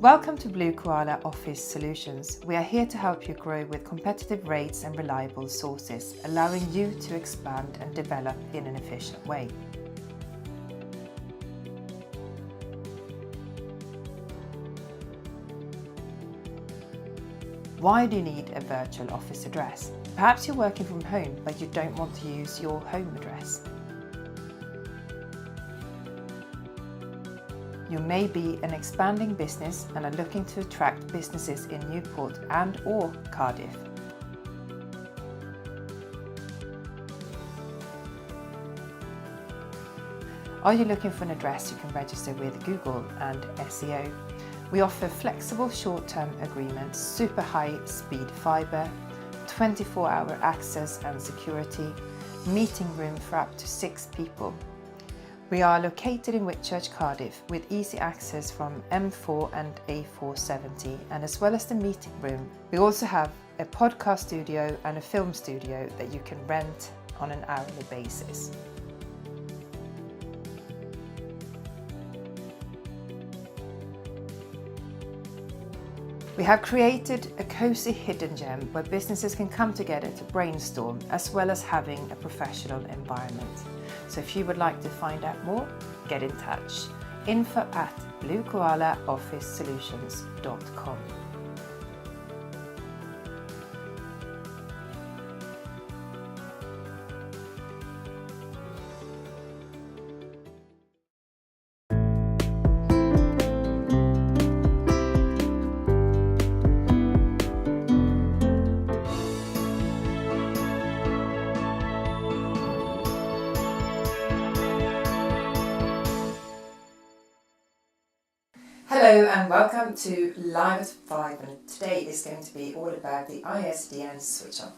Welcome to Blue Koala Office Solutions. We are here to help you grow with competitive rates and reliable sources, allowing you to expand and develop in an efficient way. Why do you need a virtual office address? Perhaps you're working from home, but you don't want to use your home address. You may be an expanding business and are looking to attract businesses in Newport and/or Cardiff. Are you looking for an address you can register with Google and SEO? We offer flexible short-term agreements, super high-speed fibre, 24-hour access and security, meeting room for up to 6 people. We are located in Whitchurch, Cardiff, with easy access from M4 and A470, and as well as the meeting room, we also have a podcast studio and a film studio that you can rent on an hourly basis. We have created a cozy hidden gem where businesses can come together to brainstorm, as well as having a professional environment. So if you would like to find out more, get in touch. info@bluekoalaofficesolutions.com. Hello and welcome to Live at 5, and today is going to be all about the ISDN Switch Over.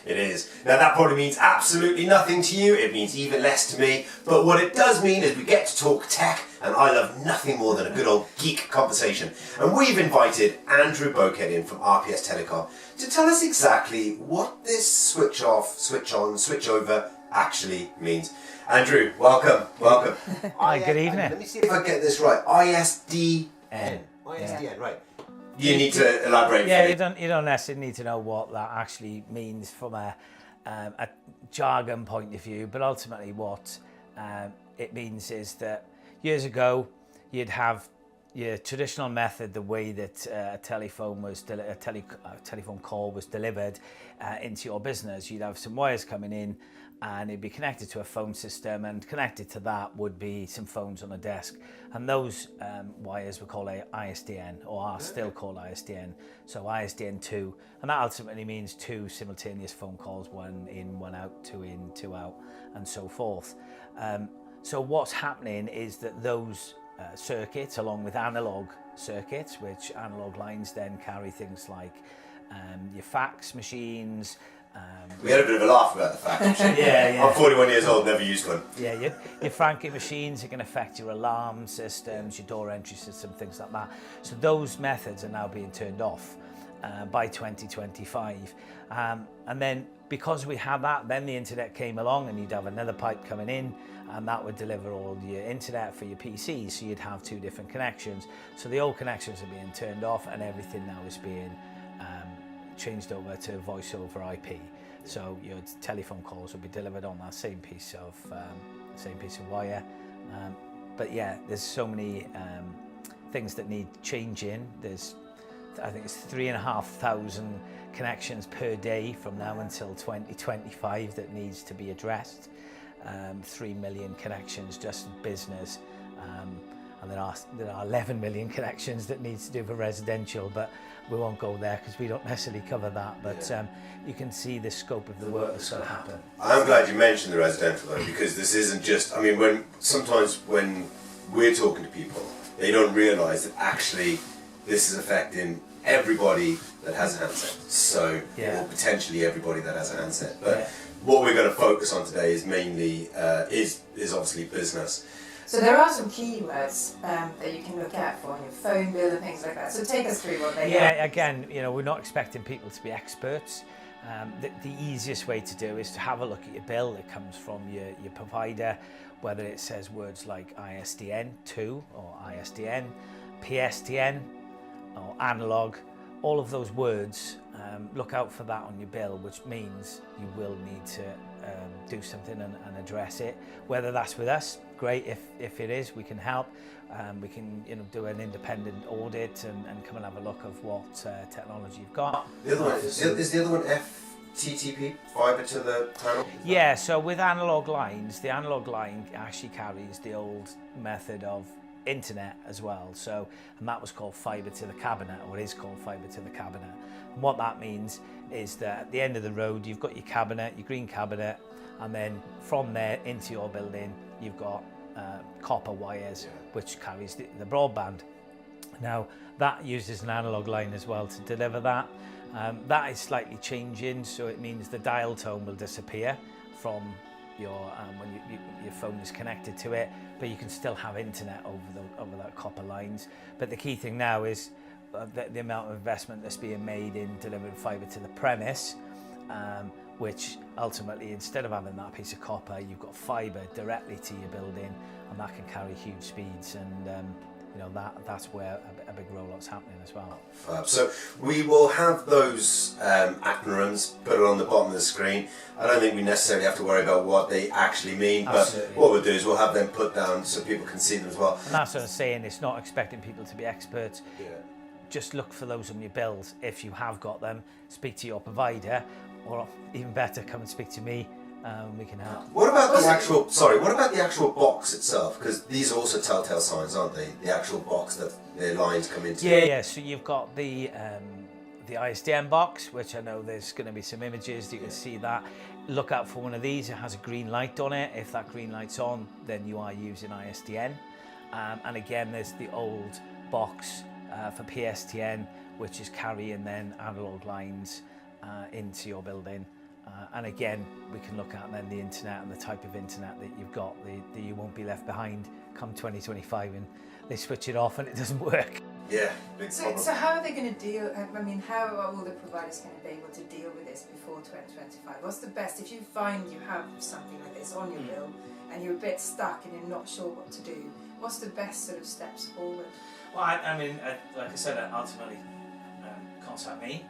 It is. Now that probably means absolutely nothing to you, it means even less to me, but what it does mean is we get to talk tech, and I love nothing more than a good old geek conversation. And we've invited Andrew Bowkett in from RPS Telecom to tell us exactly what this switch off, switch on, switch over actually means. Andrew, welcome. Hi, good evening. Let me see if I get this right. ISDN. ISDN, right. You need to elaborate. Yeah, you don't necessarily need to know what that actually means from a jargon point of view, but ultimately what it means is that years ago you'd have your traditional method, the way that a telephone call was delivered into your business. You'd have some wires coming in, and it'd be connected to a phone system, and connected to that would be some phones on a desk, and those wires were called ISDN, or are still called ISDN, so ISDN 2, and that ultimately means 2 simultaneous phone calls, 1 in, 1 out, 2 in, 2 out, and so forth. So what's happening is that those circuits, along with analog circuits, which analog lines then carry things like your fax machines. We had a bit of a laugh about the fax machine. Yeah. I'm 41 years old, never used one. Yeah, your franking machines are going to affect your alarm systems, your door entry system, things like that. So those methods are now being turned off by 2025. And then because we had that, then the internet came along, and you'd have another pipe coming in, and that would deliver all your internet for your PCs, so you'd have 2 different connections. So the old connections are being turned off, and everything now is being changed over to voice over IP. So your telephone calls will be delivered on that same piece of wire. But yeah, there's so many things that need changing. I think it's 3,500 connections per day from now until 2025 that needs to be addressed. 3 million connections just in business, and there are 11 million connections that needs to do for residential, but we won't go there because we don't necessarily cover that. But you can see the scope of the work that's going to happen. I'm glad you mentioned the residential though, because this isn't just, I mean, when we're talking to people, they don't realise that actually this is affecting everybody that has a handset, or potentially everybody that has a handset. But what we're going to focus on today is mainly is obviously business. So there are some keywords that you can look at for on your phone bill and things like that. So take us through what they are. Yeah, again, we're not expecting people to be experts. The easiest way to do is to have a look at your bill that comes from your provider, whether it says words like ISDN 2 or ISDN, PSTN, or analog, all of those words, look out for that on your bill, which means you will need to do something and address it. Whether that's with us, great. If it is, we can help. We can do an independent audit and come and have a look of what technology you've got. The other one is the other one FTTP, fibre to the panel? Yeah, so with analog lines, the analog line actually carries the old method of internet as well. So, and that was called fibre to the cabinet, or is called fibre to the cabinet. And what that means is that at the end of the road, you've got your cabinet, your green cabinet, and then from there into your building, you've got copper wires, which carries the broadband. Now, that uses an analog line as well to deliver that. That is slightly changing, so it means the dial tone will disappear from your when your phone is connected to it, but you can still have internet over that copper lines. But the key thing now is the amount of investment that's being made in delivering fibre to the premise, which ultimately, instead of having that piece of copper, you've got fibre directly to your building, and that can carry huge speeds, and that's where a big rollout's happening as well. So we will have those acronyms put it on the bottom of the screen. I don't think we necessarily have to worry about what they actually mean, Absolutely. But what we'll do is we'll have them put down so people can see them as well. And that's what I'm saying, it's not expecting people to be experts. Yeah. Just look for those on your bills. If you have got them, speak to your provider, or even better, come and speak to me. We can help. What about the actual box itself? Because these are also telltale signs, aren't they? The actual box that the lines come into. Yeah. So you've got the ISDN box, which I know there's going to be some images. You can see that. Look out for one of these. It has a green light on it. If that green light's on, then you are using ISDN. And again, there's the old box for PSTN, which is carrying then analog lines into your building. And again, we can look at then the internet and the type of internet that you've got, that you won't be left behind come 2025 and they switch it off and it doesn't work. Yeah, big problem. So how are they going to deal, how are all the providers going to be able to deal with this before 2025? What's the best, if you find you have something like this on your bill and you're a bit stuck and you're not sure what to do, what's the best sort of steps forward? Well, like I said, ultimately contact me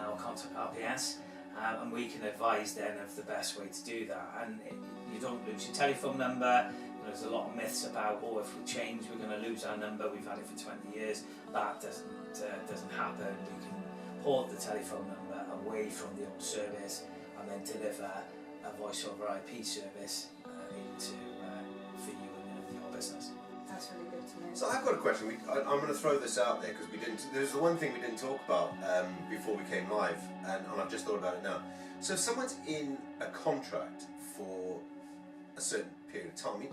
or contact RPS. And we can advise then of the best way to do that. And you don't lose your telephone number. There's a lot of myths about, if we change, we're going to lose our number. We've had it for 20 years. That doesn't happen. We can port the telephone number away from the old service and then deliver a voice over IP service for you and your business. That's really good to know. So I've got a question. I'm going to throw this out there because there's the one thing we didn't talk about before we came live, and I've just thought about it now. So if someone's in a contract for a certain period of time,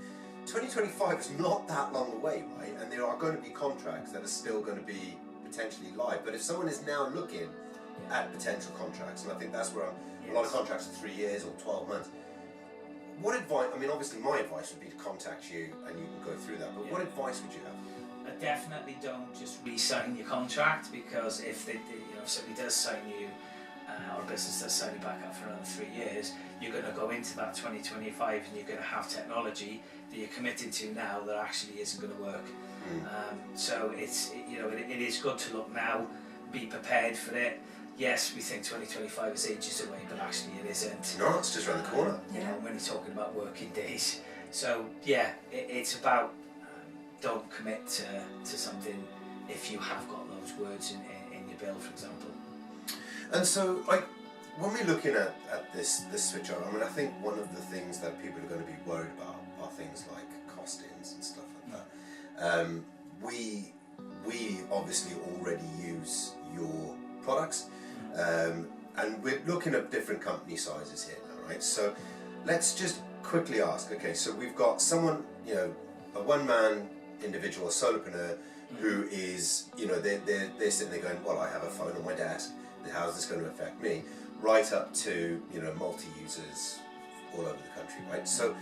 2025 is not that long away, right? And there are going to be contracts that are still going to be potentially live. But if someone is now looking at potential contracts, and I think that's where a lot of contracts are 3 years or 12 months. What advice? Obviously, my advice would be to contact you, and you can go through that. But what advice would you have? Definitely don't just re-sign your contract, because if somebody does sign you, or a business does sign you back up for another 3 years, you're going to go into that 2025, and you're going to have technology that you're committed to now that actually isn't going to work. So it is good to look now, be prepared for it. Yes, we think 2025 is ages away, but actually it isn't. No, it's just around the corner. When you're talking about working days. So it's about don't commit to something if you have got those words in your bill, for example. And so, when we're looking at this switch over, I think one of the things that people are going to be worried about are things like costings and stuff like that. We obviously already use your products. And we're looking at different company sizes here now, right? So let's just quickly ask, okay, so we've got someone, a one-man individual, a solopreneur, who is, they're sitting there going, well, I have a phone on my desk, how's this going to affect me? Right up to, multi-users all over the country, right? So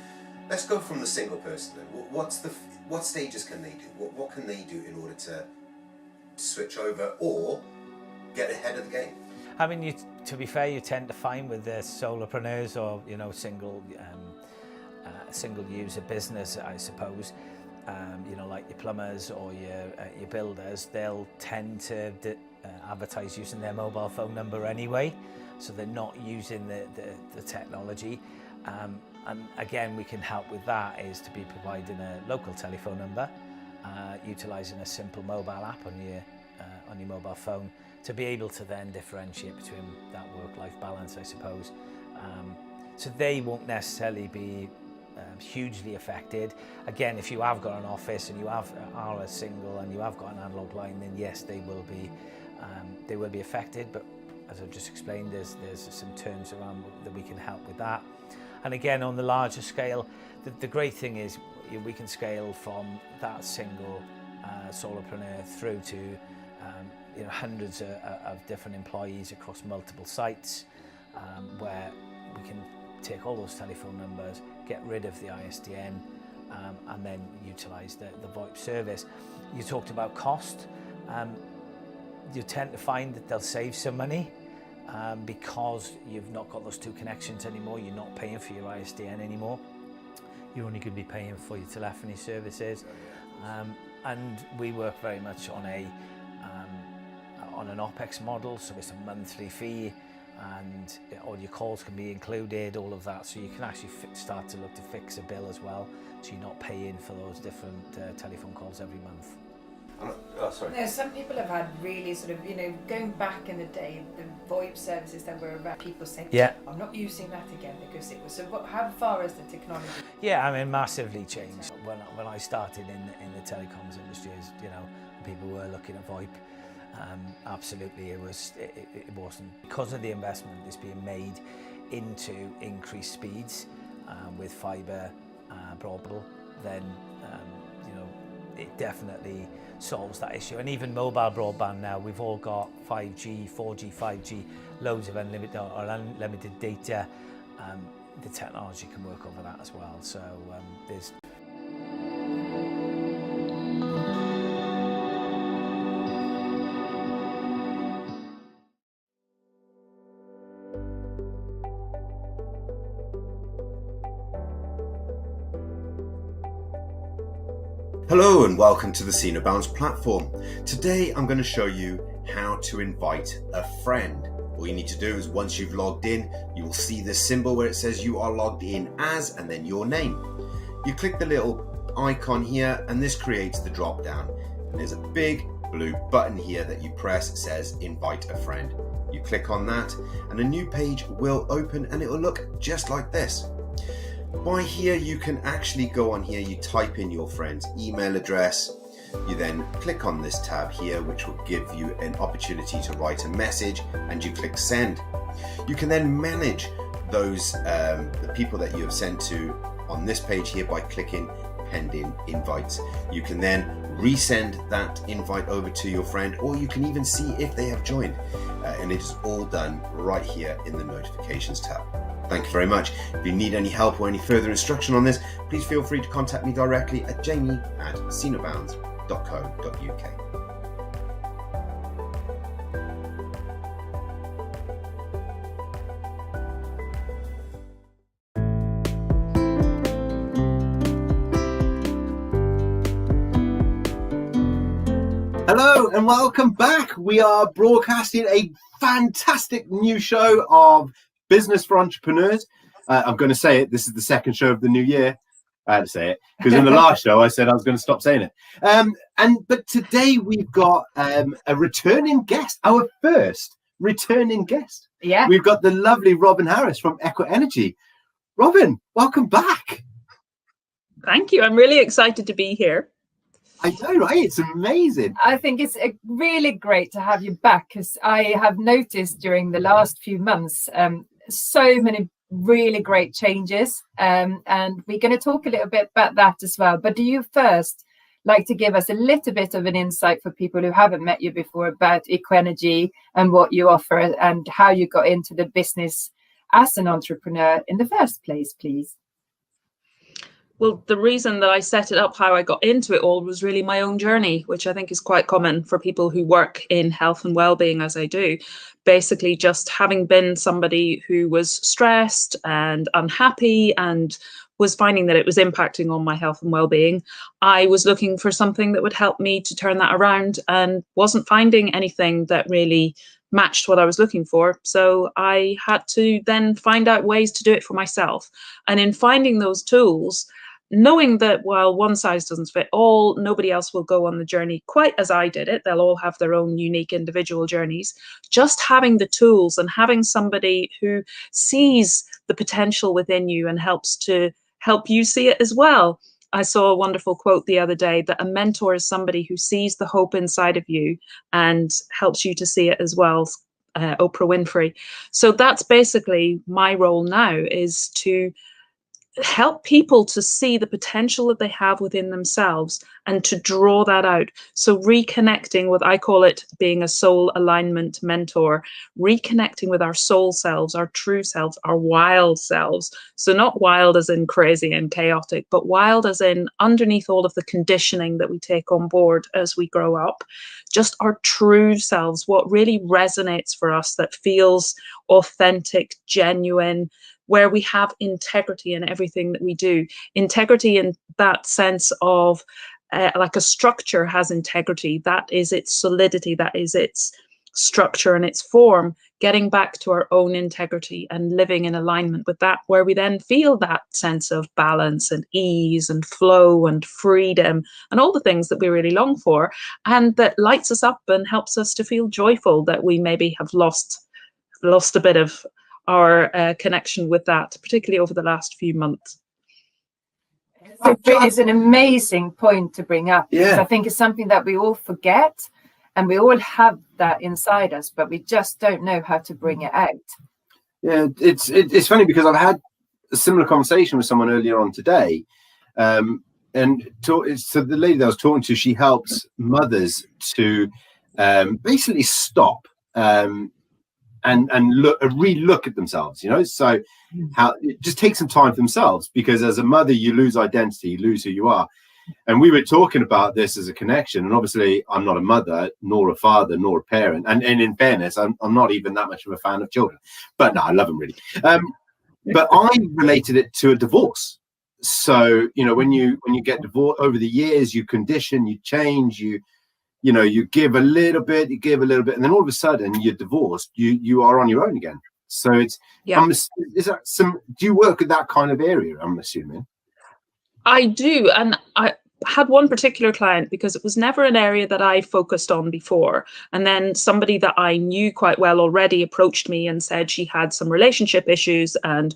let's go from the single person then. What stages can they do? What can they do in order to switch over or get ahead of the game? To be fair, you tend to find with the solopreneurs or single user business, I suppose, you know, like your plumbers or your builders, they'll tend to advertise using their mobile phone number anyway, so they're not using the technology. And again, we can help with that, is to be providing a local telephone number, utilising a simple mobile app on your mobile phone to be able to then differentiate between that work-life balance, I suppose. So they won't necessarily be hugely affected. Again, if you have got an office and you are a single and you have got an analog line, then yes, they will be affected. But as I've just explained, there's some terms around that we can help with that. And again, on the larger scale, the great thing is we can scale from that single solopreneur through to you know, hundreds of different employees across multiple sites, where we can take all those telephone numbers, get rid of the ISDN, and then utilise the VoIP service. You talked about cost. You tend to find that they'll save some money because you've not got those two connections anymore. You're not paying for your ISDN anymore. You're only going to be paying for your telephony services. And we work very much on an OPEX model, so it's a monthly fee, and all your calls can be included, all of that, so you can actually start to look to fix a bill as well, so you're not paying for those different telephone calls every month. Oh, sorry. No, some people have had really sort of, you know, going back in the day, the VoIP services that were around, people saying, yeah, I'm not using that again because it was so. How far has the technology? Yeah, I mean, massively changed. When I started in the telecoms industry, as you know, people were looking at VoIP. Absolutely, it wasn't, because of the investment that's being made into increased speeds with fibre broadband, then you know, it definitely solves that issue. And even mobile broadband now, we've all got 5G, 4G, 5G, loads of unlimited data. The technology can work over that as well. So there's. Hello and welcome to the Cinobounce platform. Today I'm going to show you how to invite a friend. All you need to do is, once you've logged in, you will see this symbol where it says you are logged in as, and then your name. You click the little icon here and this creates the drop down. And there's a big blue button here that you press. It says invite a friend. You click on that and a new page will open and it will look just like this. By here you can actually go on here, you type in your friend's email address, you then click on this tab here which will give you an opportunity to write a message, and you click send. You can then manage those the people that you have sent to on this page here by clicking pending invites. You can then resend that invite over to your friend, or you can even see if they have joined, and it is all done right here in the notifications tab. Thank you very much. If you need any help or any further instruction on this, please feel free to contact me directly at jamie@cinobounce.co.uk. Hello and welcome back. We are broadcasting a fantastic new show of Business for Entrepreneurs. I'm going to say it. This is the second show of the new year. I had to say it because in the last show I said I was going to stop saying it. But today we've got a returning guest, our first returning guest. Yeah. We've got the lovely Robin Harris from Equa Energy. Robin, welcome back. Thank you. I'm really excited to be here. I know, right? It's amazing. I think it's really great to have you back, because I have noticed during the last few months so many really great changes, and we're going to talk a little bit about that as well. But do you first like to give us a little bit of an insight for people who haven't met you before about Equa Energy and what you offer and how you got into the business as an entrepreneur in the first place, please? Well, the reason that I set it up, how I got into it all, was really my own journey, which I think is quite common for people who work in health and well-being as I do. Basically, just having been somebody who was stressed and unhappy and was finding that it was impacting on my health and well-being. I was looking for something that would help me to turn that around and wasn't finding anything that really matched what I was looking for. So I had to then find out ways to do it for myself. And in finding those tools, knowing that while one size doesn't fit all, nobody else will go on the journey quite as I did it. They'll all have their own unique individual journeys. Just having the tools and having somebody who sees the potential within you and helps to help you see it as well. I saw a wonderful quote the other day that a mentor is somebody who sees the hope inside of you and helps you to see it as well. Oprah Winfrey. So that's basically my role now, is to help people to see the potential that they have within themselves and to draw that out. So reconnecting with, I call it being a soul alignment mentor, reconnecting with our soul selves, our true selves, our wild selves. So not wild as in crazy and chaotic, but wild as in underneath all of the conditioning that we take on board as we grow up, just our true selves, what really resonates for us, that feels authentic, genuine, where we have integrity in everything that we do. Integrity in that sense of like a structure has integrity. That is its solidity. That is its structure and its form. Getting back to our own integrity and living in alignment with that, where we then feel that sense of balance and ease and flow and freedom and all the things that we really long for, and that lights us up and helps us to feel joyful that we maybe have lost a bit of our connection with that, particularly over the last few months. It's an amazing point to bring up. Yeah. I think it's something that we all forget, and we all have that inside us, but we just don't know how to bring it out. Yeah, it's funny because I've had a similar conversation with someone earlier on today, so the lady that I was talking to, she helps mothers to basically stop and re-look at themselves, so how just take some time for themselves, because as a mother you lose identity, you lose who you are. And we were talking about this as a connection, and obviously I'm not a mother nor a father nor a parent, and in fairness I'm not even that much of a fan of children, but no, I love them really. But I related it to a divorce. So when you get divorced over the years, you condition, you change, you give a little bit, and then all of a sudden you're divorced. You are on your own again. So it's, yeah. Do you work at that kind of area, I'm assuming? I do. And I had one particular client because it was never an area that I focused on before. And then somebody that I knew quite well already approached me and said she had some relationship issues and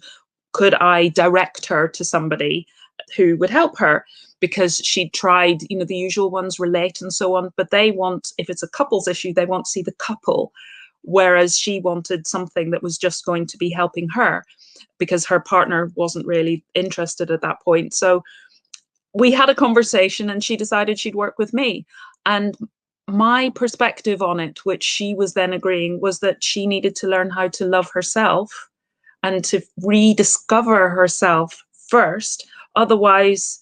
could I direct her to somebody who would help her, because she'd tried, the usual ones, Relate and so on, but they want, if it's a couple's issue, they want to see the couple, whereas she wanted something that was just going to be helping her because her partner wasn't really interested at that point. So we had a conversation and she decided she'd work with me. And my perspective on it, which she was then agreeing, was that she needed to learn how to love herself and to rediscover herself first. Otherwise,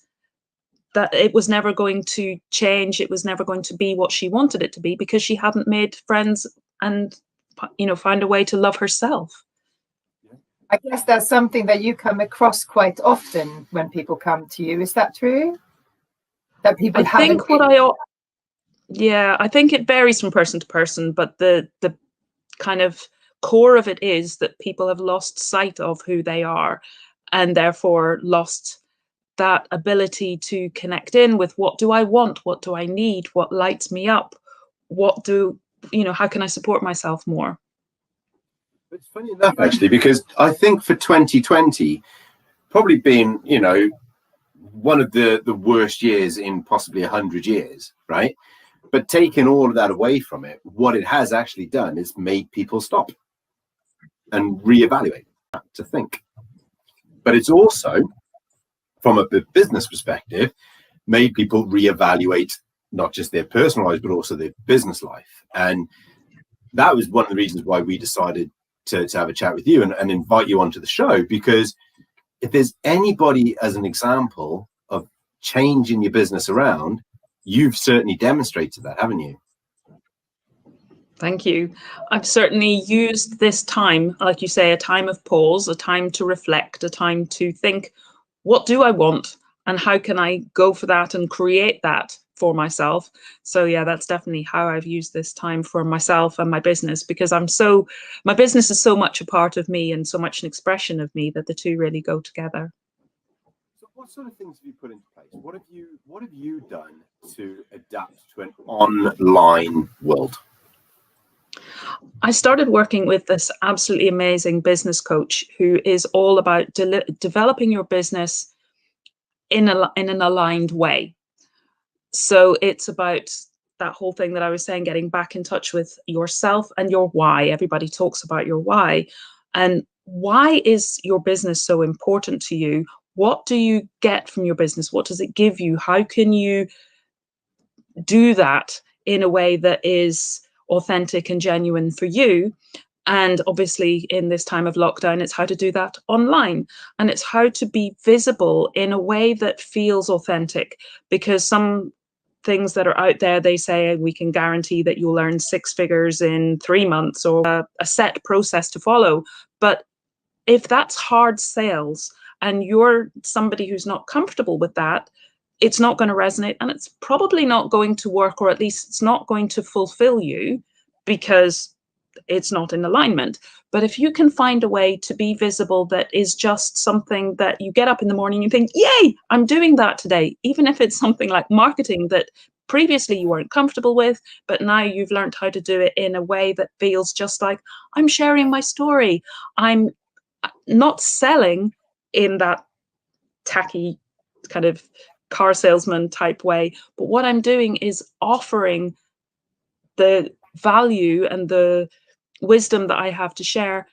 that it was never going to change. It was never going to be what she wanted it to be, because she hadn't made friends and, find a way to love herself. I guess that's something that you come across quite often when people come to you. Is that true? That people I think I think it varies from person to person, but the kind of core of it is that people have lost sight of who they are, and therefore lost that ability to connect in with, what do I want? What do I need? What lights me up? How can I support myself more? It's funny enough, actually, because I think for 2020, probably been, one of the worst years in possibly 100 years, right? But taking all of that away from it, what it has actually done is made people stop and reevaluate, to think. But it's also, from a business perspective, made people reevaluate not just their personal lives, but also their business life. And that was one of the reasons why we decided to have a chat with you and invite you onto the show, because if there's anybody as an example of changing your business around, you've certainly demonstrated that, haven't you? Thank you. I've certainly used this time, like you say, a time of pause, a time to reflect, a time to think, what do I want and how can I go for that and create that for myself. So yeah, that's definitely how I've used this time for myself and my business, because my business is so much a part of me and so much an expression of me that the two really go together. So what sort of things have you put into place? What have you done to adapt to an online world? I started working with this absolutely amazing business coach who is all about developing your business in an aligned way. So it's about that whole thing that I was saying, getting back in touch with yourself and your why. Everybody talks about your why. And why is your business so important to you? What do you get from your business? What does it give you? How can you do that in a way that is authentic and genuine for you? And obviously in this time of lockdown, it's how to do that online, and it's how to be visible in a way that feels authentic, because some things that are out there, they say we can guarantee that you'll earn 6 figures in 3 months, or a set process to follow. But if that's hard sales and you're somebody who's not comfortable with that, it's not going to resonate, and it's probably not going to work, or at least it's not going to fulfill you, because it's not in alignment. But if you can find a way to be visible that is just something that you get up in the morning and think, yay, I'm doing that today, even if it's something like marketing that previously you weren't comfortable with, but now you've learned how to do it in a way that feels just like, I'm sharing my story. I'm not selling in that tacky kind of car salesman type way, but what I'm doing is offering the value and the wisdom that I have to share,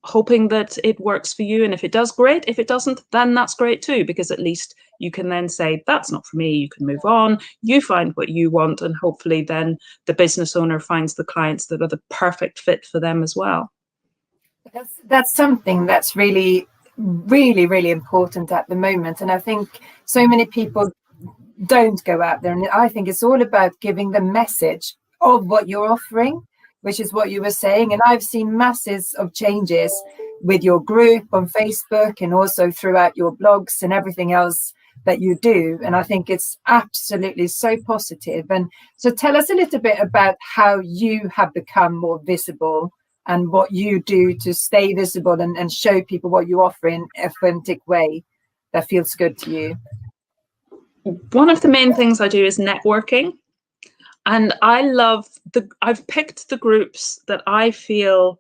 hoping that it works for you. And if it does, great. If it doesn't, then that's great too, because at least you can then say, that's not for me. You can move on, you find what you want, and hopefully then the business owner finds the clients that are the perfect fit for them as well. That's something that's really, really, really important at the moment. And I think so many people don't go out there. And I think it's all about giving the message of what you're offering, which is what you were saying. And I've seen masses of changes with your group on Facebook and also throughout your blogs and everything else that you do. And I think it's absolutely so positive. And so tell us a little bit about how you have become more visible and what you do to stay visible and show people what you offer in an authentic way that feels good to you. One of the main things I do is networking. And I've picked the groups that I feel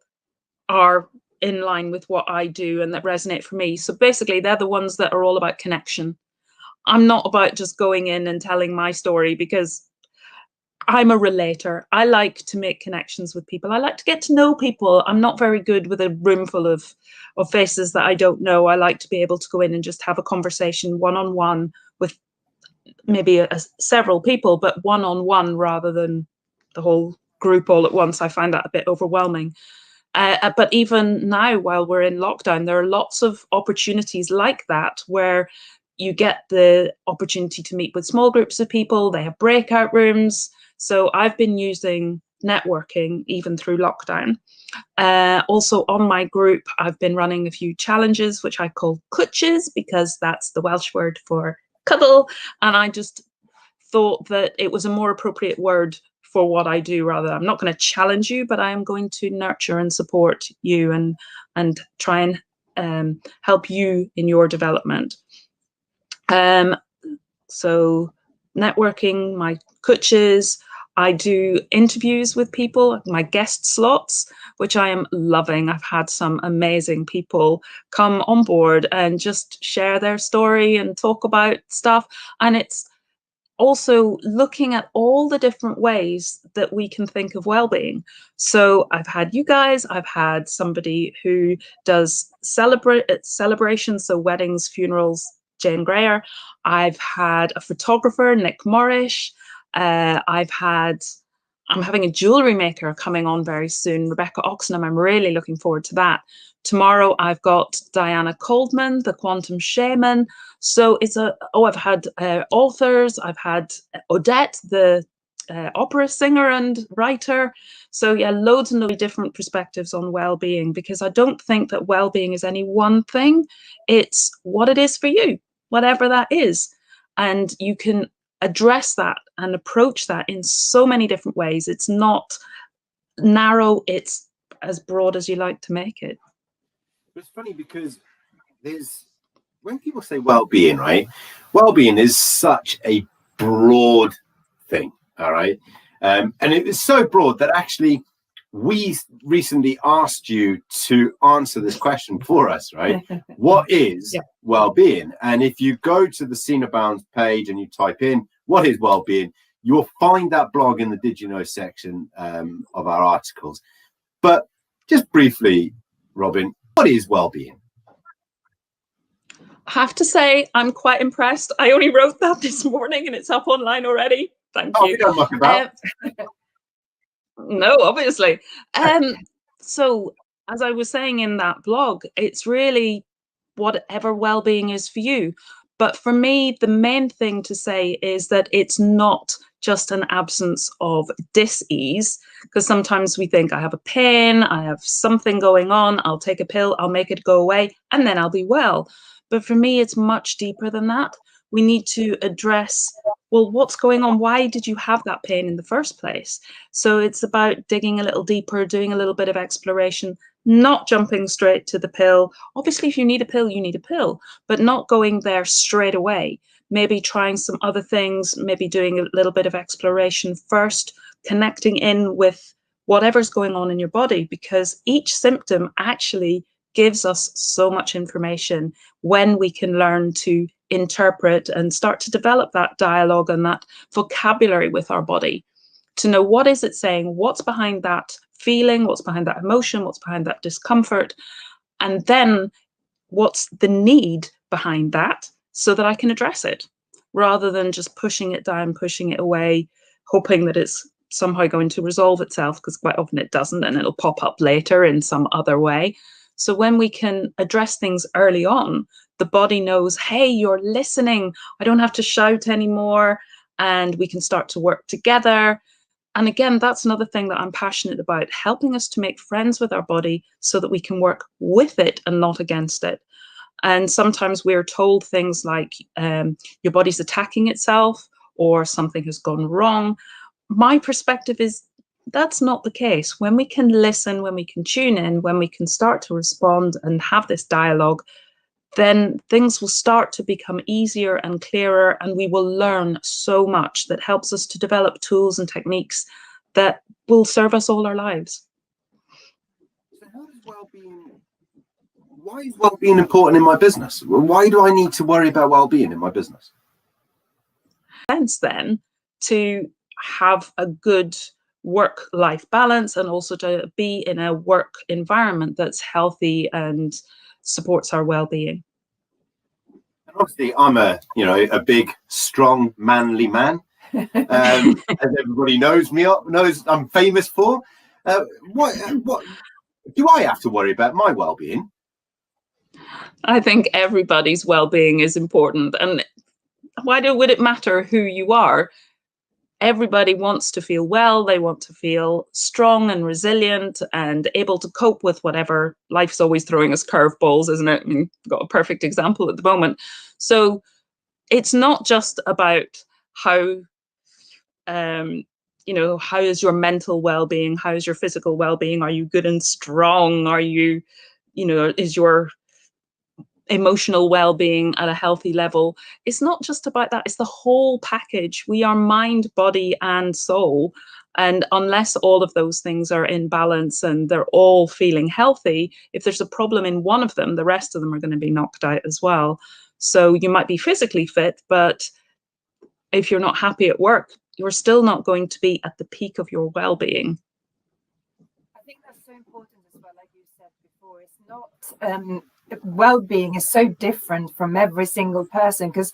are in line with what I do and that resonate for me. So basically, they're the ones that are all about connection. I'm not about just going in and telling my story, because I'm a relator. I like to make connections with people. I like to get to know people. I'm not very good with a room full of faces that I don't know. I like to be able to go in and just have a conversation one-on-one with maybe several people, but one-on-one rather than the whole group all at once. I find that a bit overwhelming. But even now, while we're in lockdown, there are lots of opportunities like that where you get the opportunity to meet with small groups of people. They have breakout rooms. So I've been using networking even through lockdown. Also on my group, I've been running a few challenges, which I call kutches, because that's the Welsh word for cuddle, and I just thought that it was a more appropriate word for what I do. Rather, I'm not going to challenge you, but I am going to nurture and support you and try and help you in your development. So networking, my kutches, I do interviews with people, my guest slots, which I am loving. I've had some amazing people come on board and just share their story and talk about stuff. And it's also looking at all the different ways that we can think of well-being. So I've had you guys, I've had somebody who does celebrations, so weddings, funerals, Jane Greer. I've had a photographer, Nick Morrish. I'm having a jewelry maker coming on very soon, Rebecca Oxenham. I'm really looking forward to that. Tomorrow I've got Diana Coldman, the Quantum Shaman. So I've had authors, I've had Odette, the opera singer and writer. So yeah, loads and loads of different perspectives on well-being, because I don't think that well-being is any one thing. It's what it is for you. whatever that is. And you can address that and approach that in so many different ways. It's not narrow, it's as broad as you like to make it. It's funny because when people say well-being, right? Well-being is such a broad thing, all right? And it is so broad that actually we recently asked you to answer this question for us, right? What is well-being? And if you go to the Cinebaums page and you type in what is well-being, you'll find that blog in the Did You Know section of our articles. But just briefly, Robin, what is well-being? I have to say, I'm quite impressed. I only wrote that this morning and it's up online already. Thank you. We don't muck about. No, obviously. So as I was saying in that blog, it's really whatever well-being is for you. But for me, the main thing to say is that it's not just an absence of dis-ease, because sometimes we think I have a pain, I have something going on, I'll take a pill, I'll make it go away, and then I'll be well. But for me, it's much deeper than that. We need to address, well, what's going on? Why did you have that pain in the first place? So it's about digging a little deeper, doing a little bit of exploration, not jumping straight to the pill. Obviously, if you need a pill, you need a pill, but not going there straight away. Maybe trying some other things, maybe doing a little bit of exploration first, connecting in with whatever's going on in your body, because each symptom actually gives us so much information when we can learn to interpret and start to develop that dialogue and that vocabulary with our body to know what is it saying, what's behind that feeling, what's behind that emotion, what's behind that discomfort, and then what's the need behind that so that I can address it, rather than just pushing it down, pushing it away, hoping that it's somehow going to resolve itself, because quite often it doesn't and it'll pop up later in some other way. So when we can address things early on, the body knows, hey, you're listening. I don't have to shout anymore, and we can start to work together. And again, that's another thing that I'm passionate about, helping us to make friends with our body so that we can work with it and not against it. And sometimes we're told things like your body's attacking itself or something has gone wrong. My perspective is that's not the case. When we can listen, when we can tune in, when we can start to respond and have this dialogue, then things will start to become easier and clearer, and we will learn so much that helps us to develop tools and techniques that will serve us all our lives. So how does why is well-being important in my business? Why do I need to worry about well-being in my business? Sense then to have a good work-life balance and also to be in a work environment that's healthy and supports our well-being. And obviously, I'm a big, strong, manly man, as everybody knows I'm famous for. What do I have to worry about my well-being? I think everybody's well-being is important, and would it matter who you are? Everybody wants to feel well. They want to feel strong and resilient and able to cope with whatever. Life's always throwing us curveballs, isn't it? I mean, we've got a perfect example at the moment. So it's not just about how, how is your mental well-being? How is your physical well-being? Are you good and strong? Are you, is your emotional well-being at a healthy level? It's not just about that, it's the whole package. We are mind, body and soul, and unless all of those things are in balance and they're all feeling healthy, if there's a problem in one of them, the rest of them are going to be knocked out as well. So you might be physically fit, but if you're not happy at work, you're still not going to be at the peak of your well-being. I think that's so important as well, like you said before. It's not well-being is so different from every single person, because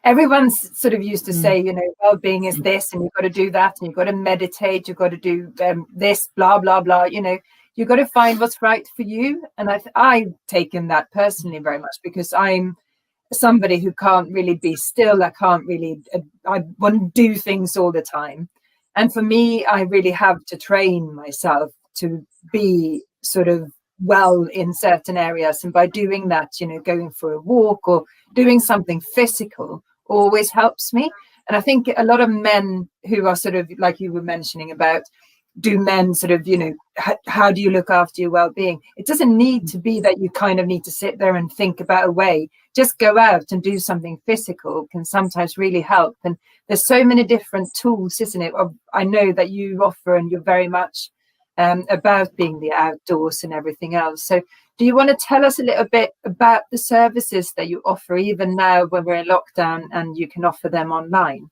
everyone's sort of used to say, well-being is this, and you've got to do that, and you've got to meditate, you've got to do this, blah blah blah. You've got to find what's right for you. And I've taken that personally very much, because I'm somebody who can't really be still. I want to do things all the time, and for me, I really have to train myself to be sort of well in certain areas, and by doing that, you know, going for a walk or doing something physical always helps me. And I think a lot of men who are sort of like you were mentioning about, do men sort of, you know, how do you look after your well-being? It doesn't need to be that you kind of need to sit there and think about a way. Just go out and do something physical can sometimes really help. And there's so many different tools, isn't it? I know that you offer, and you're very much about being the outdoors and everything else. So do you want to tell us a little bit about the services that you offer, even now when we're in lockdown and you can offer them online?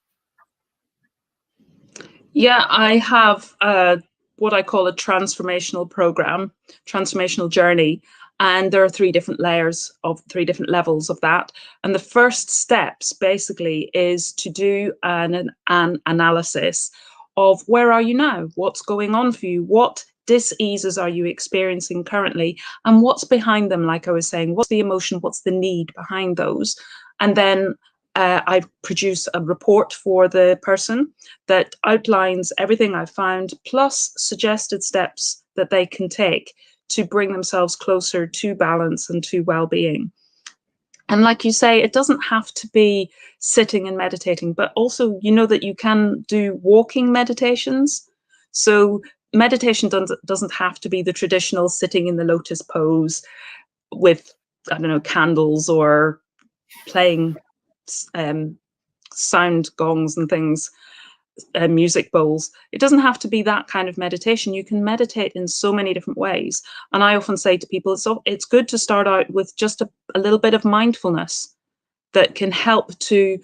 Yeah, I have what I call a transformational program, transformational journey. And there are 3 different layers of 3 different levels of that. And the first steps basically is to do an analysis of where are you now? What's going on for you? What dis-eases are you experiencing currently? And what's behind them? Like I was saying, what's the emotion? What's the need behind those? And then I produce a report for the person that outlines everything I've found, plus suggested steps that they can take to bring themselves closer to balance and to well-being. And like you say, it doesn't have to be sitting and meditating, but also, you know, that you can do walking meditations. So meditation doesn't have to be the traditional sitting in the lotus pose with, I don't know, candles or playing sound gongs and things, music bowls. It doesn't have to be that kind of meditation. You can meditate in so many different ways. And I often say to people, it's good to start out with just a little bit of mindfulness that can help to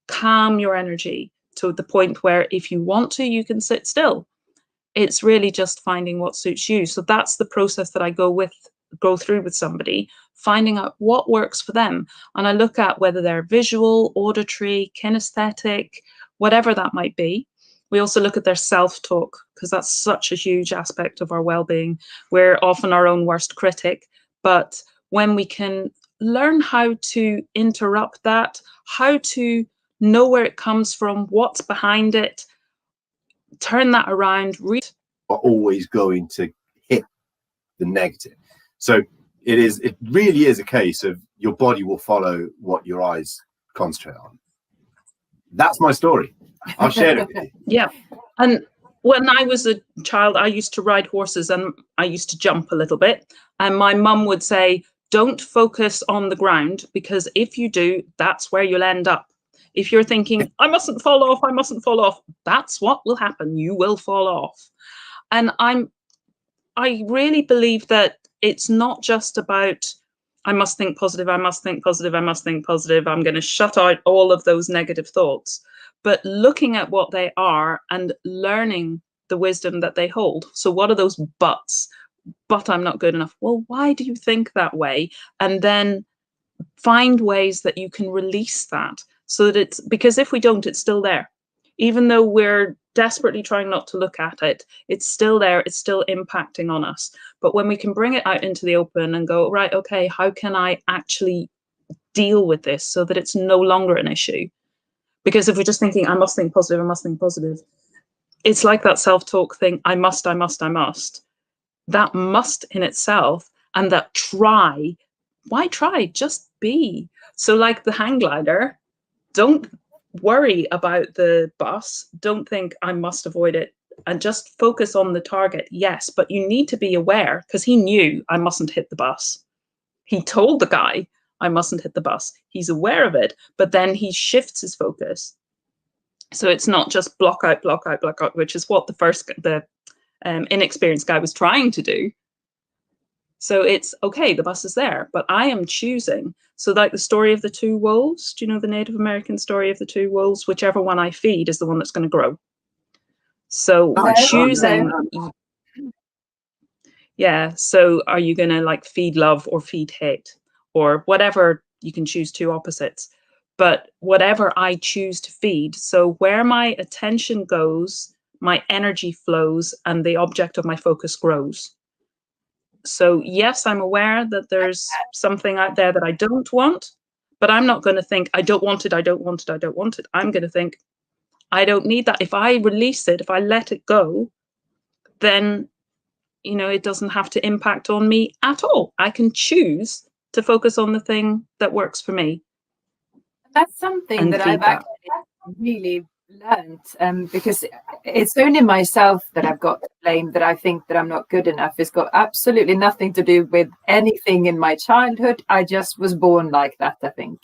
calm your energy to the point where if you want to, you can sit still. It's really just finding what suits you. So that's the process that I go through with somebody, finding out what works for them. And I look at whether they're visual, auditory, kinesthetic, whatever that might be. We also look at their self-talk, because that's such a huge aspect of our well-being. We're often our own worst critic, but when we can learn how to interrupt that, how to know where it comes from, what's behind it, turn that around. Are always going to hit the negative. So it really is a case of your body will follow what your eyes concentrate on. That's my story. I've shared it with you. Yeah. And when I was a child, I used to ride horses and I used to jump a little bit. And my mum would say, don't focus on the ground, because if you do, that's where you'll end up. If you're thinking, I mustn't fall off, that's what will happen. You will fall off. And I really believe that it's not just about, I must think positive, I'm going to shut out all of those negative thoughts, but looking at what they are and learning the wisdom that they hold. So what are those buts? But I'm not good enough. Well, why do you think that way? And then find ways that you can release that, so that because if we don't, it's still there. Even though we're desperately trying not to look at it, it's still there, it's still impacting on us. But when we can bring it out into the open and go, right, okay, how can I actually deal with this so that it's no longer an issue? Because if we're just thinking, I must think positive, it's like that self-talk thing, I must. That must in itself, and that try, why try? Just be. So like the hang glider, don't worry about the bus, don't think I must avoid it, and just focus on the target. Yes, but you need to be aware, because he knew I mustn't hit the bus. He told the guy I mustn't hit the bus. He's aware of it, but then he shifts his focus. So it's not just block out, which is what the inexperienced guy was trying to do. So it's okay, the bus is there, but I am choosing. So like the story of the 2 wolves, do you know the Native American story of the 2 wolves? Whichever one I feed is the one that's going to grow. So choosing, yeah. So are you going to like feed love or feed hate or whatever? You can choose 2 opposites, but whatever I choose to feed. So where my attention goes, my energy flows and the object of my focus grows. So yes, I'm aware that there's something out there that I don't want, but I'm not going to think, I don't want it. I'm going to think, I don't need that. If I release it, if I let it go, then you know, it doesn't have to impact on me at all. I can choose to focus on the thing that works for me. That's something and that feed I've actually really learned, because it's only myself that I've got to blame, that I think that I'm not good enough. It's got absolutely nothing to do with anything in my childhood. I just was born like that, I think.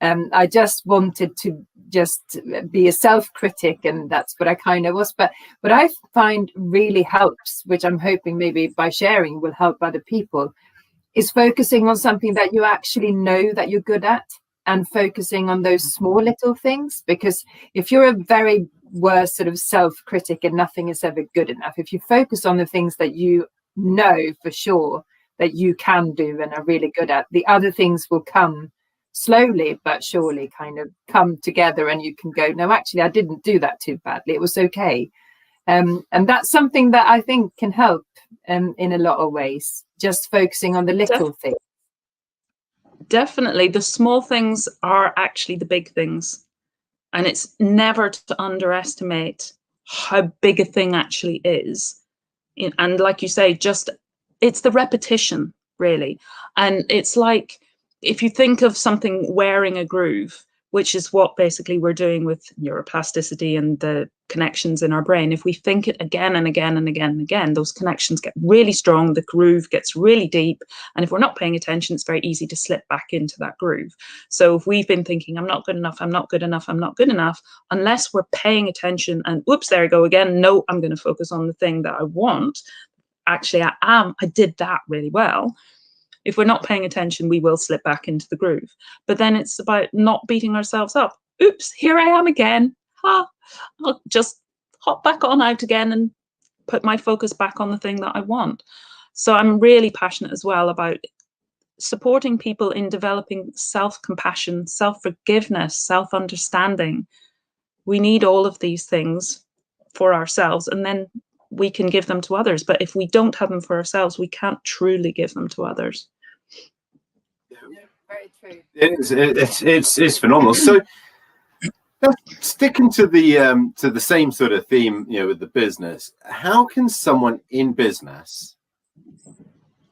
I just wanted to just be a self-critic, and that's what I kind of was. But what I find really helps, which I'm hoping maybe by sharing will help other people, is focusing on something that you actually know that you're good at, and focusing on those small little things. Because if you're a very worse sort of self-critic and nothing is ever good enough, if you focus on the things that you know for sure that you can do and are really good at, the other things will come slowly but surely, kind of come together, and you can go, no, actually I didn't do that too badly, it was okay. And that's something that I think can help in a lot of ways, just focusing on the little things. Definitely, the small things are actually the big things, and it's never to underestimate how big a thing actually is. And like you say, just it's the repetition, really. And it's like, if you think of something wearing a groove, which is what basically we're doing with neuroplasticity and the connections in our brain. If we think it again and again and again and again, those connections get really strong, the groove gets really deep. And if we're not paying attention, it's very easy to slip back into that groove. So if we've been thinking, I'm not good enough, I'm not good enough, I'm not good enough, unless we're paying attention and oops, there I go again. No, I'm going to focus on the thing that I want. Actually, I did that really well. If we're not paying attention, we will slip back into the groove. But then it's about not beating ourselves up. Oops, here I am again. I'll just hop back on out again and put my focus back on the thing that I want. So I'm really passionate as well about supporting people in developing self-compassion, self-forgiveness, self-understanding. We need all of these things for ourselves, and then we can give them to others. But if we don't have them for ourselves, we can't truly give them to others. Very true. It's phenomenal. So sticking to the same sort of theme, you know, with the business, how can someone in business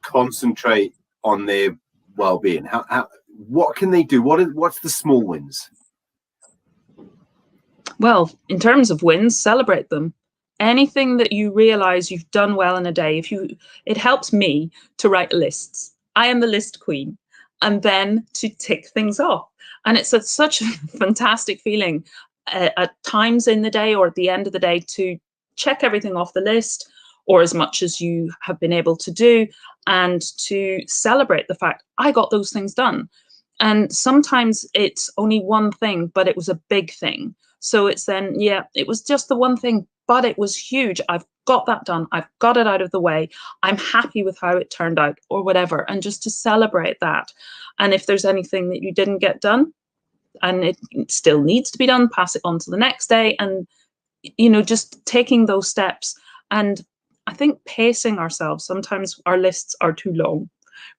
concentrate on their well-being? How what can they do? What's the small wins? Well, in terms of wins, celebrate them. Anything that you realize you've done well in a day, it helps me to write lists. I am the list queen, and then to tick things off. And it's such a fantastic feeling at times in the day or at the end of the day to check everything off the list, or as much as you have been able to do, and to celebrate the fact I got those things done. And sometimes it's only one thing, but it was a big thing. So it's then, yeah, it was just the one thing, but it was huge. I've got that done. I've got it out of the way. I'm happy with how it turned out, or whatever. And just to celebrate that. And if there's anything that you didn't get done and it still needs to be done, pass it on to the next day. And, you know, just taking those steps. And I think pacing ourselves. Sometimes our lists are too long.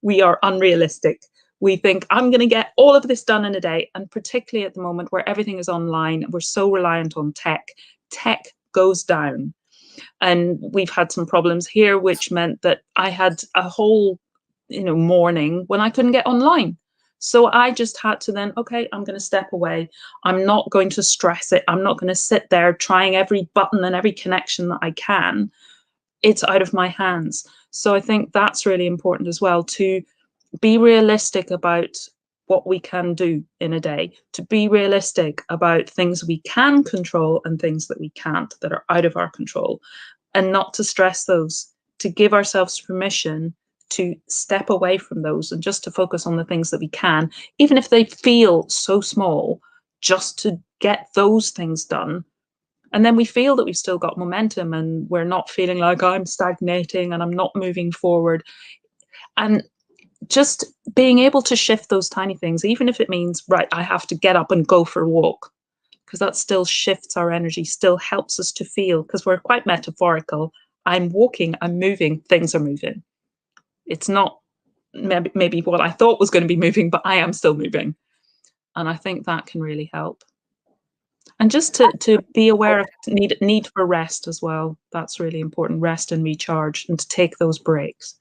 We are unrealistic. We think, I'm going to get all of this done in a day. And particularly at the moment where everything is online, we're so reliant on tech. Tech goes down. And we've had some problems here, which meant that I had a whole, morning when I couldn't get online. So I just had to then, okay, I'm going to step away. I'm not going to stress it. I'm not going to sit there trying every button and every connection that I can. It's out of my hands. So I think that's really important as well, to be realistic about what we can do in a day, to be realistic about things we can control and things that we can't, that are out of our control, and not to stress those, to give ourselves permission to step away from those and just to focus on the things that we can, even if they feel so small, just to get those things done. And then we feel that we've still got momentum and we're not feeling like I'm stagnating and I'm not moving forward. And just being able to shift those tiny things, even if it means, right, I have to get up and go for a walk, because that still shifts our energy, still helps us to feel, because we're quite metaphorical. I'm walking, I'm moving, things are moving. It's not maybe what I thought was going to be moving, but I am still moving. And I think that can really help. And just to be aware of need for rest as well. That's really important, rest and recharge, and to take those breaks.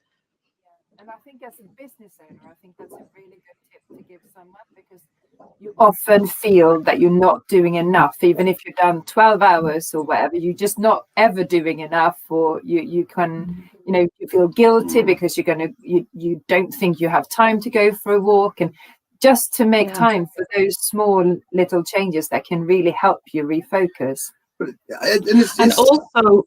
And I think as a business owner, I think that's a really good tip to give someone, because you often feel that you're not doing enough, even if you've done 12 hours or whatever. You're just not ever doing enough, or you can, you feel guilty because you don't think you have time to go for a walk, and just to make time for those small little changes that can really help you refocus. And also,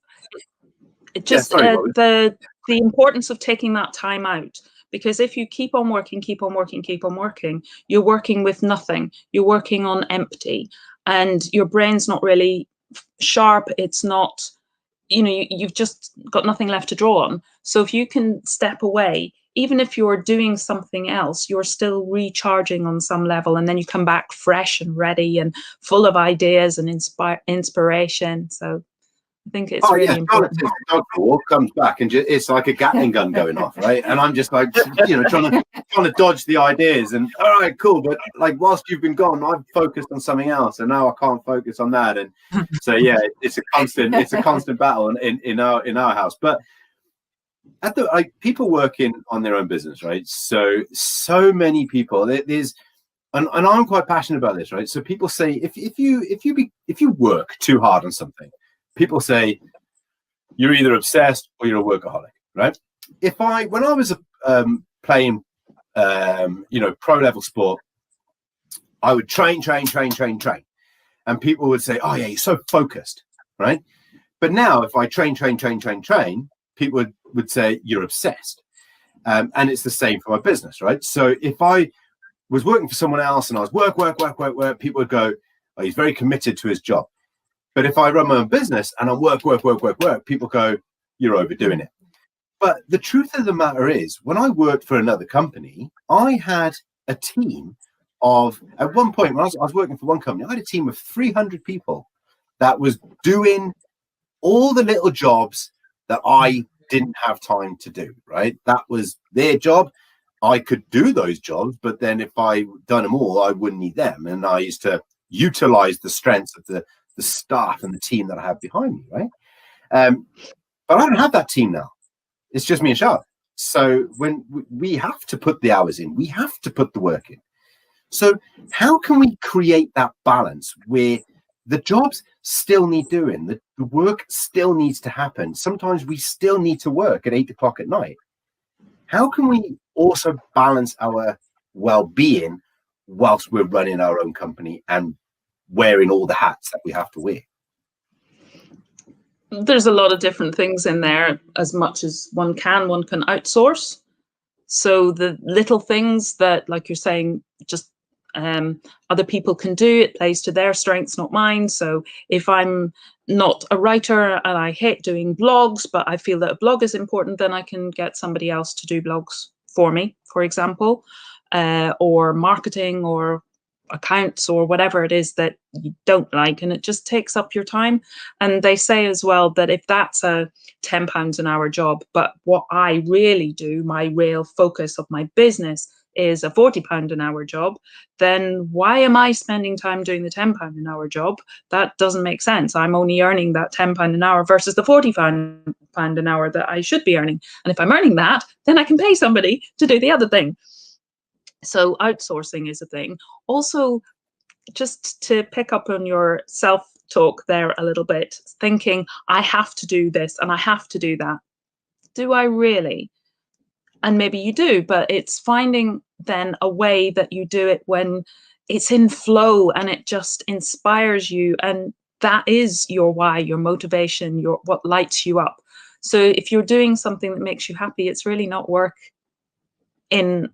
just the importance of taking that time out, because if you keep on working, you're working with nothing. You're working on empty, and your brain's not really sharp. It's not, you've just got nothing left to draw on. So if you can step away, even if you're doing something else, you're still recharging on some level, and then you come back fresh and ready and full of ideas and inspiration. So I think it's really important. The dog walk comes back and it's like a Gatling gun going off, right? And I'm just like, trying to dodge the ideas. And all right, cool, but like whilst you've been gone, I've focused on something else, and now I can't focus on that. And so yeah, it's a constant battle in our house. But people working on their own business, right? So many people. There's and I'm quite passionate about this, right? So people say if you work too hard on something, people say you're either obsessed or you're a workaholic, right? When I was playing, pro level sport, I would train, and people would say, "Oh yeah, you're so focused," right? But now, if I train, people would say you're obsessed, and it's the same for my business, right? So if I was working for someone else and I was work, people would go, "Oh, he's very committed to his job." But if I run my own business and I work, people go, "You're overdoing it." But the truth of the matter is, when I worked for another company, I had a team of, at one point when I was working for one company, I had a team of 300 people that was doing all the little jobs that I didn't have time to do, right? That was their job. I could do those jobs, but then if I done them all, I wouldn't need them. And I used to utilize the strengths of the staff and the team that I have behind me, right? But I don't have that team now. It's just me and Charlott. So when we have to put the hours in, we have to put the work in. So how can we create that balance where the jobs still need doing, the work still needs to happen? Sometimes we still need to work at 8 o'clock at night. How can we also balance our well-being whilst we're running our own company and wearing all the hats that we have to wear? There's a lot of different things in there. As much as one can outsource. So the little things that, like you're saying, just other people can do, it plays to their strengths, not mine. So if I'm not a writer and I hate doing blogs, but I feel that a blog is important, then I can get somebody else to do blogs for me, for example, or marketing or accounts or whatever it is that you don't like, and it just takes up your time. And they say as well that if that's a £10 an hour job, but what I really do, my real focus of my business is a £40 an hour job, then why am I spending time doing the £10 an hour job? That doesn't make sense. I'm only earning that £10 an hour versus the £40 an hour that I should be earning. And if I'm earning that, then I can pay somebody to do the other thing. So outsourcing is a thing. Also, just to pick up on your self-talk there a little bit, thinking, I have to do this and I have to do that. Do I really? And maybe you do, but it's finding then a way that you do it when it's in flow and it just inspires you. And that is your why, your motivation, what lights you up. So if you're doing something that makes you happy, it's really not work in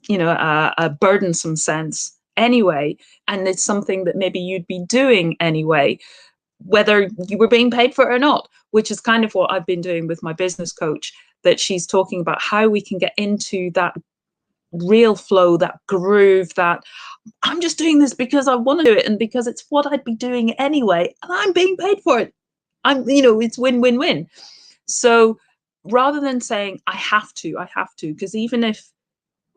a burdensome sense anyway, and it's something that maybe you'd be doing anyway, whether you were being paid for it or not, which is kind of what I've been doing with my business coach, that she's talking about how we can get into that real flow, that groove, that I'm just doing this because I want to do it and because it's what I'd be doing anyway, and I'm being paid for it. It's win-win-win. So rather than saying I have to, because even if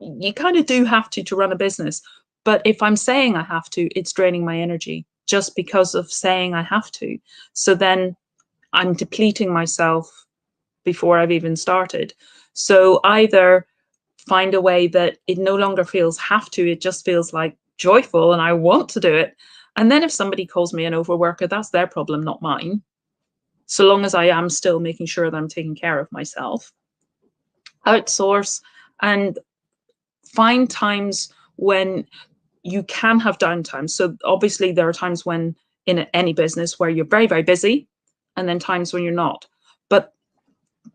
you kind of do have to run a business. But if I'm saying I have to, it's draining my energy. just because of saying I have to. So then I'm depleting myself before I've even started. So either find a way that it no longer feels have to, it just feels like joyful and I want to do it. And then if somebody calls me an overworker, that's their problem, not mine. So long as I am still making sure that I'm taking care of myself. Outsource and find times when you can have downtime. So obviously there are times when in any business where you're very, very busy, and then times when you're not. But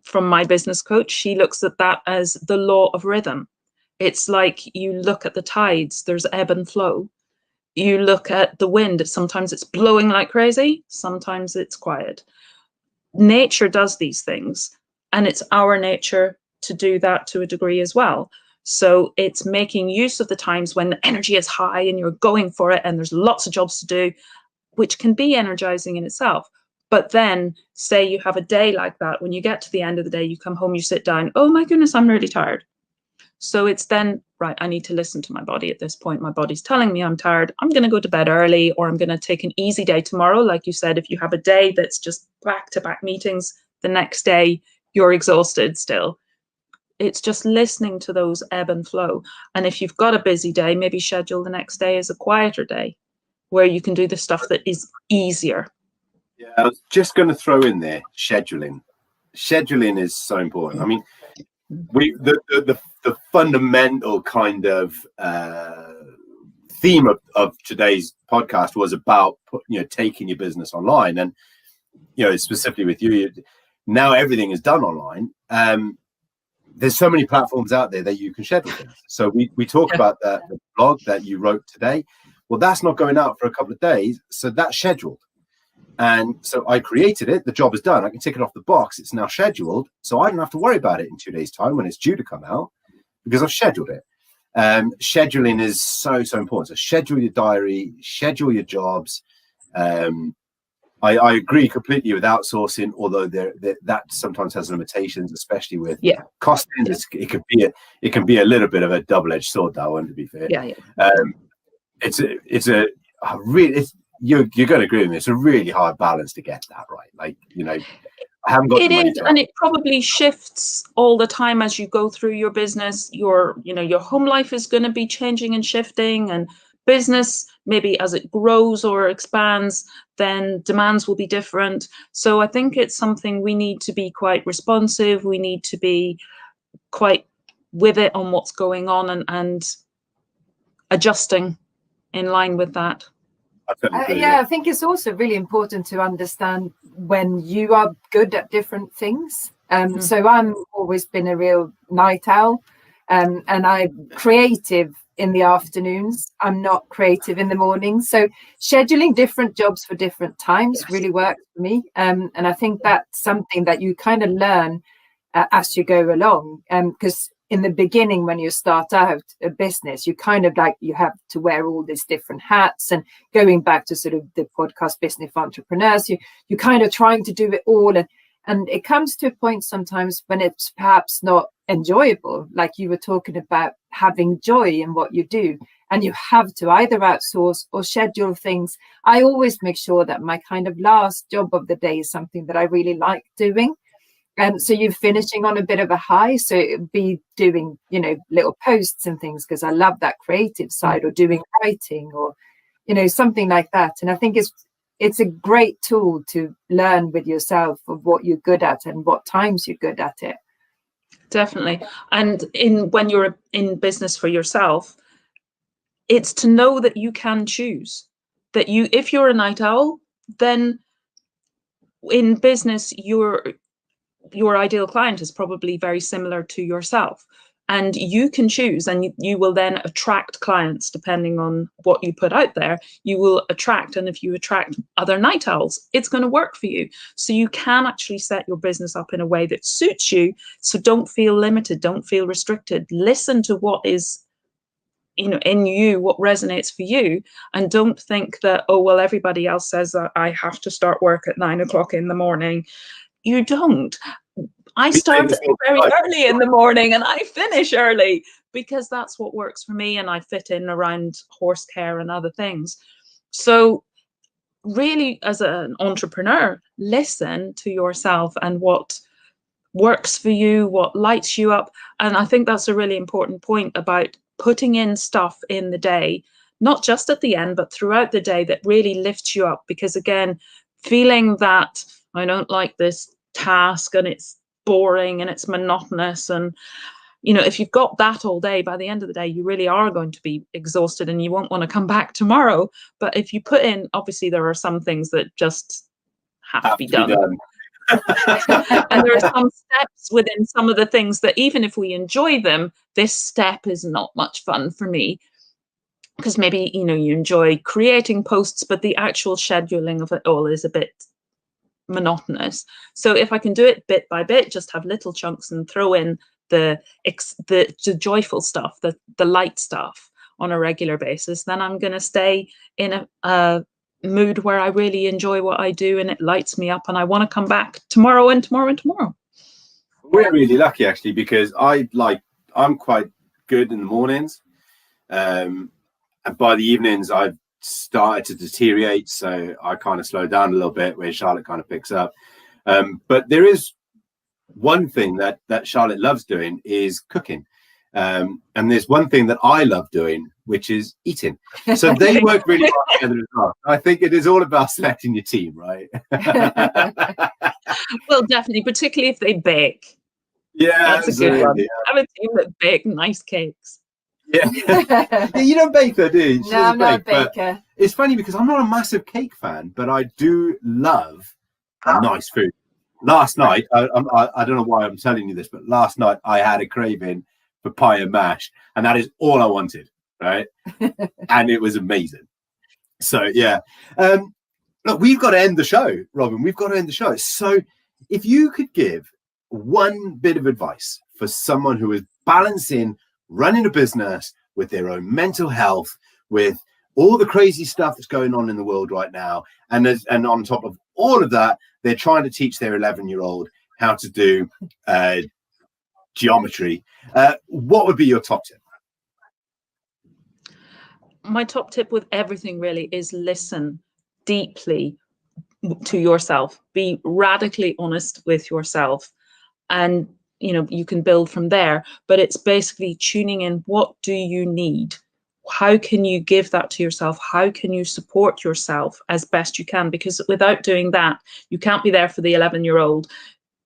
from my business coach, she looks at that as the law of rhythm. It's like you look at the tides, there's ebb and flow. You look at the wind, sometimes it's blowing like crazy, sometimes it's quiet. Nature does these things, and it's our nature to do that to a degree as well. So it's making use of the times when the energy is high and you're going for it and there's lots of jobs to do, which can be energizing in itself. But then say you have a day like that, when you get to the end of the day, you come home, you sit down, oh my goodness, I'm really tired. So it's then, right, I need to listen to my body at this point. My body's telling me I'm tired. I'm going to go to bed early, or I'm going to take an easy day tomorrow. Like you said, if you have a day that's just back-to-back meetings, the next day you're exhausted still. It's just listening to those ebb and flow. And if you've got a busy day, maybe schedule the next day as a quieter day where you can do the stuff that is easier. Yeah, I was just going to throw in there scheduling. Scheduling is so important. I mean, the fundamental kind of theme of today's podcast was about taking your business online, and specifically with you, now everything is done online. There's so many platforms out there that you can schedule things. So we talk about the blog that you wrote today. Well, that's not going out for a couple of days, so that's scheduled. And so I created it. The job is done. I can tick it off the box. It's now scheduled. So I don't have to worry about it in 2 days' time when it's due to come out, because I've scheduled it. Scheduling is so important. So schedule your diary, schedule your jobs. I agree completely with outsourcing, although that sometimes has limitations, especially with costing. Yeah. It can be a little bit of a double-edged sword, that one, to be fair. You're going to agree with me. It's a really hard balance to get that right. Like, I haven't got it is, and it probably shifts all the time as you go through your business. Your home life is going to be changing and shifting, and business, maybe as it grows or expands, then demands will be different. So I think it's something we need to be quite responsive. We need to be quite with it on what's going on and adjusting in line with that. I think it's also really important to understand when you are good at different things. So I'm always been a real night owl, and I'm creative in the afternoons. I'm not creative in the morning. So scheduling different jobs for different times really works for me. And I think that's something that you kind of learn as you go along. Because in the beginning, when you start out a business, you kind of you have to wear all these different hats. And going back to sort of the podcast Business for Entrepreneurs, you kind of trying to do it all. And it comes to a point sometimes when it's perhaps not enjoyable, like you were talking about having joy in what you do, and you have to either outsource or schedule things. I always make sure that my kind of last job of the day is something that I really like doing. So you're finishing on a bit of a high, so it'd be doing little posts and things, because I love that creative side, or doing writing, or something like that. And I think it's a great tool to learn with yourself of what you're good at and what times you're good at it. Definitely. And when you're in business for yourself, it's to know that you can choose, that if you're a night owl, then in business your ideal client is probably very similar to yourself, and you can choose, and you will then attract clients depending on what you put out there. You will attract, and if you attract other night owls, it's going to work for you. So you can actually set your business up in a way that suits you. So don't feel limited, don't feel restricted. Listen to what is in you, what resonates for you, and don't think that, oh well, everybody else says that I have to start work at 9 o'clock in the morning. You don't. I start very early in the morning and I finish early, because that's what works for me, and I fit in around horse care and other things. So really, as an entrepreneur, listen to yourself and what works for you, what lights you up. And I think that's a really important point about putting in stuff in the day, not just at the end, but throughout the day, that really lifts you up. Because again, feeling that I don't like this task and it's boring and it's monotonous, and if you've got that all day, by the end of the day, you really are going to be exhausted and you won't want to come back tomorrow. But if you put in, obviously there are some things that just have to be done. And there are some steps within some of the things that, even if we enjoy them, this step is not much fun for me, because maybe you enjoy creating posts, but the actual scheduling of it all is a bit monotonous. So if I can do it bit by bit, just have little chunks and throw in the joyful stuff, the light stuff on a regular basis, then I'm going to stay in a mood where I really enjoy what I do and it lights me up and I want to come back tomorrow and tomorrow and tomorrow. We're really lucky actually, because I'm quite good in the mornings, and by the evenings I've started to deteriorate, so I kind of slow down a little bit where Charlotte kind of picks up. But there is one thing that Charlotte loves doing is cooking. And there's one thing that I love doing, which is eating. So they work really well together as well. I think it is all about selecting your team, right? Well, definitely, particularly if they bake. Yeah, that's a good one. Have a team that bake nice cakes. Yeah. Yeah, you don't bake though, do you? No, I'm not a baker. It's funny because I'm not a massive cake fan, but I do love nice food. Last night, I don't know why I'm telling you this, but last night I had a craving for pie and mash, and that is all I wanted, right? And it was amazing. So yeah, look, we've got to end the show, Robin. We've got to end the show. So if you could give one bit of advice for someone who is balancing running a business with their own mental health, with all the crazy stuff that's going on in the world right now, and on top of all of that, they're trying to teach their 11-year-old how to do geometry. What would be your top tip? My top tip with everything really is listen deeply to yourself. Be radically honest with yourself, and you can build from there. But it's basically tuning in. What do you need? How can you give that to yourself? How can you support yourself as best you can? Because without doing that, you can't be there for the 11-year-old.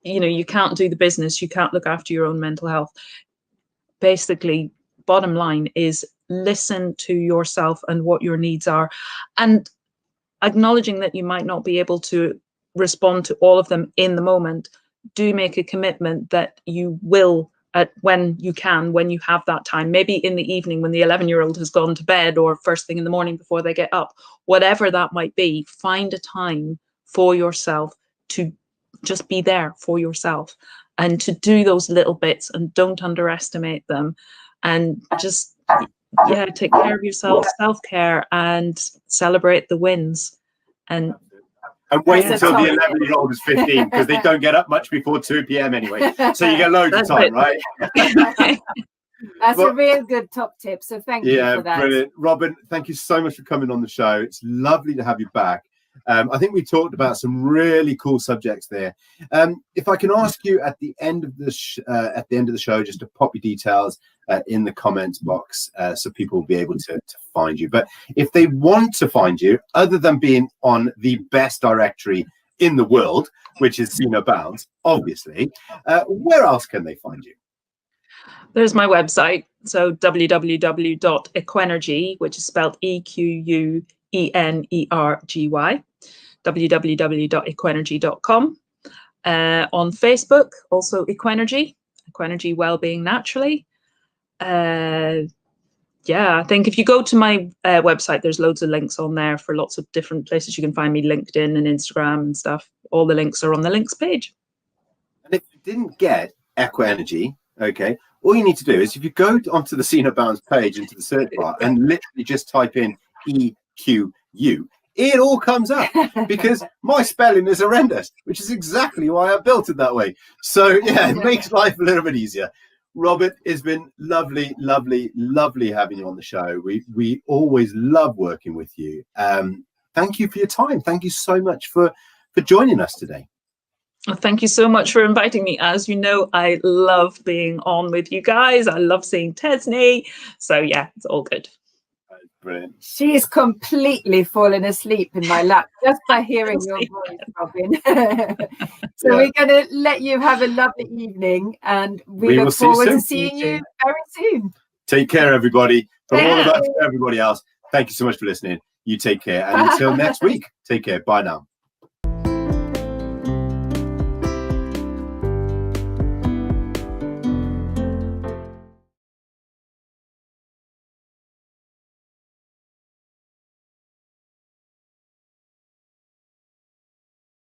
You can't do the business. You can't look after your own mental health. Basically, bottom line is listen to yourself and what your needs are, and acknowledging that you might not be able to respond to all of them in the moment. Do make a commitment that you will, when you have that time, maybe in the evening when the 11-year-old has gone to bed, or first thing in the morning before they get up, whatever that might be, find a time for yourself to just be there for yourself and to do those little bits, and don't underestimate them, and just take care of yourself, self-care, and celebrate the wins. And wait until the 11-year-old is 15, because they don't get up much before 2 p.m. anyway. So you get loads of time, right? That's a real good top tip. So thank you for that. Brilliant. Robin, thank you so much for coming on the show. It's lovely to have you back. I think we talked about some really cool subjects there. If I can ask you at the end of the show, just to pop your details in the comments box, so people will be able to find you. But if they want to find you, other than being on the best directory in the world, which is Sino Bounds, obviously, where else can they find you? There's my website, so www.equenergy, which is spelled EQUENERGY, www.equenergy.com. On Facebook, also Equenergy Wellbeing Naturally. I think if you go to my website, there's loads of links on there for lots of different places you can find me, LinkedIn and Instagram and stuff. All the links are on the links page. And if you didn't get Equenergy, okay, all you need to do is, if you go onto the Sino Bounds page into the search bar and literally just type in EQU, it all comes up, because my spelling is horrendous, which is exactly why I built it that way. So yeah, it makes life a little bit easier. Robin, it's been lovely having you on the show. We always love working with you. thank you for your time. Thank you so much for joining us today. Thank you so much for inviting me. As you know, I love being on with you guys. I love seeing Tesney. So yeah, it's all good. Brilliant. She is completely fallen asleep in my lap just by hearing your voice, Robin. So we're going to let you have a lovely evening, and we look forward to seeing you very soon. Take care, everybody. From all of us to everybody else, thank you so much for listening. You take care. And until next week, take care. Bye now.